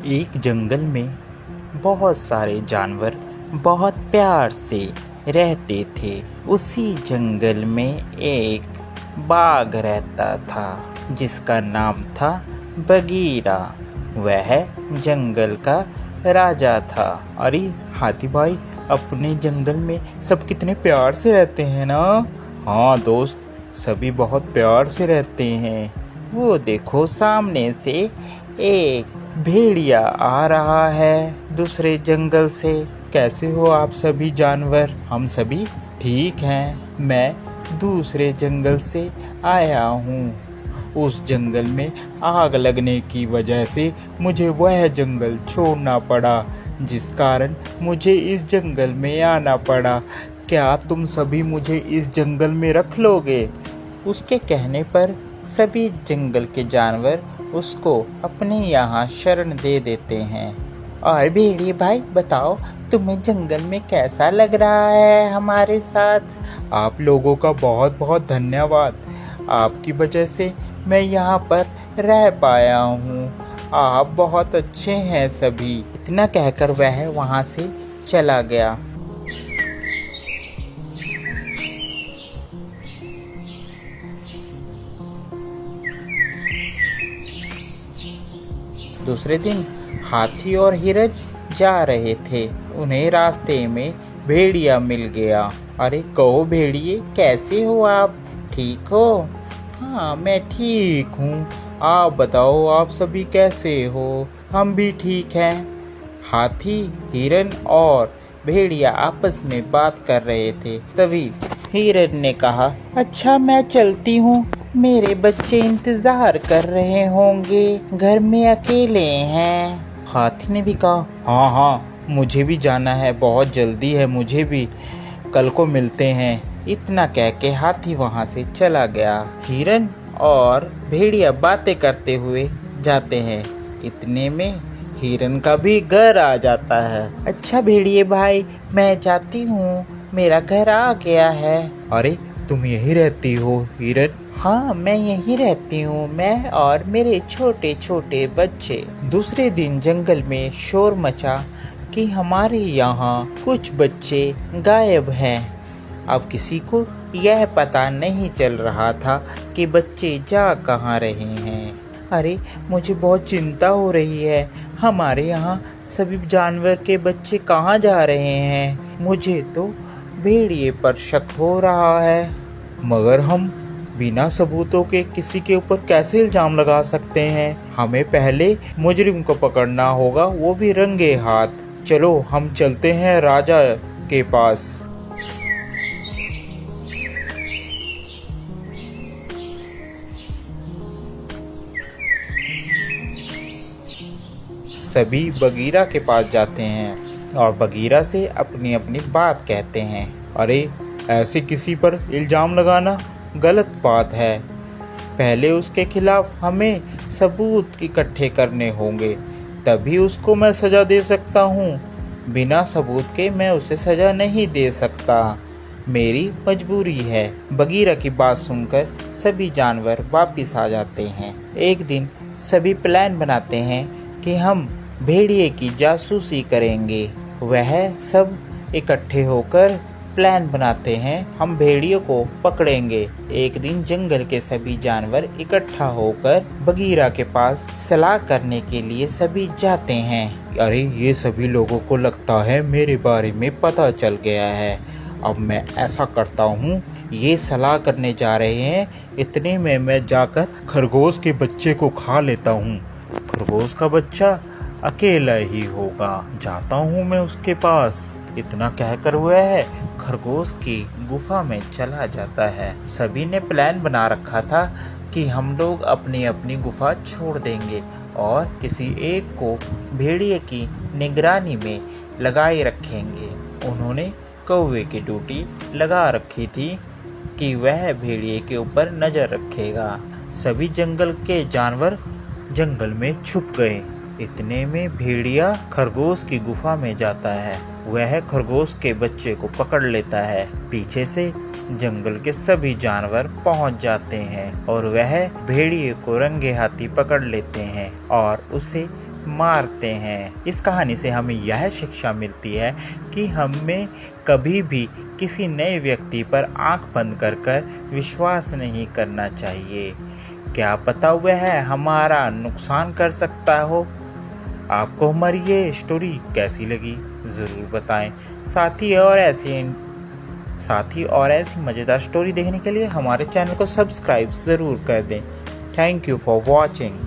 एक जंगल में बहुत सारे जानवर बहुत प्यार से रहते थे। उसी जंगल में एक बाघ रहता था जिसका नाम था बगीरा। वह जंगल का राजा था। अरे हाथी भाई, अपने जंगल में सब कितने प्यार से रहते हैं ना। हाँ दोस्त, सभी बहुत प्यार से रहते हैं। वो देखो, सामने से एक भेड़िया आ रहा है दूसरे जंगल से। कैसे हो आप सभी जानवर? हम सभी ठीक हैं। मैं दूसरे जंगल से आया हूँ। उस जंगल में आग लगने की वजह से मुझे वह जंगल छोड़ना पड़ा, जिस कारण मुझे इस जंगल में आना पड़ा। क्या तुम सभी मुझे इस जंगल में रख लोगे? उसके कहने पर सभी जंगल के जानवर उसको अपने यहाँ शरण दे देते हैं। और भेड़िए भाई बताओ, तुम्हें जंगल में कैसा लग रहा है हमारे साथ? आप लोगों का बहुत बहुत धन्यवाद। आपकी वजह से मैं यहाँ पर रह पाया हूँ। आप बहुत अच्छे हैं सभी। इतना कहकर वह वहाँ से चला गया। दूसरे दिन हाथी और हिरन जा रहे थे। उन्हें रास्ते में भेड़िया मिल गया। अरे कहो भेड़िए, कैसे हो आप? ठीक हो? हाँ मैं ठीक हूँ। आप बताओ, आप सभी कैसे हो? हम भी ठीक हैं। हाथी, हिरन और भेड़िया आपस में बात कर रहे थे। तभी हिरन ने कहा, अच्छा मैं चलती हूँ, मेरे बच्चे इंतजार कर रहे होंगे, घर में अकेले हैं। हाथी ने भी कहा, हाँ हाँ मुझे भी जाना है, बहुत जल्दी है मुझे भी, कल को मिलते हैं। इतना कह के हाथी वहाँ से चला गया। हिरन और भेड़िया बातें करते हुए जाते हैं। इतने में हिरन का भी घर आ जाता है। अच्छा भेड़िए भाई, मैं जाती हूँ, मेरा घर आ गया है। अरे तुम यहीं रहती हो हिरन? हाँ मैं यहीं रहती हूँ, मैं और मेरे छोटे छोटे बच्चे। दूसरे दिन जंगल में शोर मचा कि हमारे यहाँ कुछ बच्चे गायब हैं। अब किसी को यह पता नहीं चल रहा था कि बच्चे जा कहाँ रहे हैं। अरे मुझे बहुत चिंता हो रही है, हमारे यहाँ सभी जानवर के बच्चे कहाँ जा रहे हैं। मुझे तो भेड़िए पर शक हो रहा है। मगर हम बिना सबूतों के किसी के ऊपर कैसे इल्जाम लगा सकते हैं? हमें पहले मुजरिम को पकड़ना होगा, वो भी रंगे हाथ। चलो हम चलते हैं राजा के पास। सभी बगीरा के पास जाते हैं और बगीरा से अपनी अपनी बात कहते हैं। अरे ऐसे किसी पर इल्जाम लगाना गलत बात है। पहले उसके खिलाफ हमें सबूत इकट्ठे करने होंगे, तभी उसको मैं सज़ा दे सकता हूँ। बिना सबूत के मैं उसे सज़ा नहीं दे सकता, मेरी मजबूरी है। बगीरा की बात सुनकर सभी जानवर वापिस आ जाते हैं। एक दिन सभी प्लान बनाते हैं कि हम भेड़िए की जासूसी करेंगे। वह सब इकट्ठे होकर प्लान बनाते हैं, हम भेड़ियों को पकड़ेंगे। एक दिन जंगल के सभी जानवर इकट्ठा होकर बगीरा के पास सलाह करने के लिए सभी जाते हैं। अरे ये सभी लोगों को लगता है मेरे बारे में पता चल गया है। अब मैं ऐसा करता हूँ, ये सलाह करने जा रहे हैं, इतने में मैं जाकर खरगोश के बच्चे को खा लेता हूँ। खरगोश का बच्चा अकेला ही होगा, जाता हूँ मैं उसके पास। इतना कहकर वह खरगोश की गुफा में चला जाता है। सभी ने प्लान बना रखा था कि हम लोग अपनी अपनी गुफा छोड़ देंगे और किसी एक को भेड़िए की निगरानी में लगाए रखेंगे। उन्होंने कौवे की ड्यूटी लगा रखी थी कि वह भेड़िए के ऊपर नजर रखेगा। सभी जंगल के जानवर जंगल में छुप गए। इतने में भेड़िया खरगोश की गुफा में जाता है। वह खरगोश के बच्चे को पकड़ लेता है। पीछे से जंगल के सभी जानवर पहुंच जाते हैं और वह भेड़िए को रंगे हाथी पकड़ लेते हैं और उसे मारते हैं। इस कहानी से हमें यह शिक्षा मिलती है कि हमें कभी भी किसी नए व्यक्ति पर आंख बंद कर विश्वास नहीं करना चाहिए। क्या पता वह हमारा नुकसान कर सकता हो। आपको हमारी ये स्टोरी कैसी लगी ज़रूर बताएं। साथ ही और ऐसी मज़ेदार स्टोरी देखने के लिए हमारे चैनल को सब्सक्राइब ज़रूर कर दें। Thank you for watching.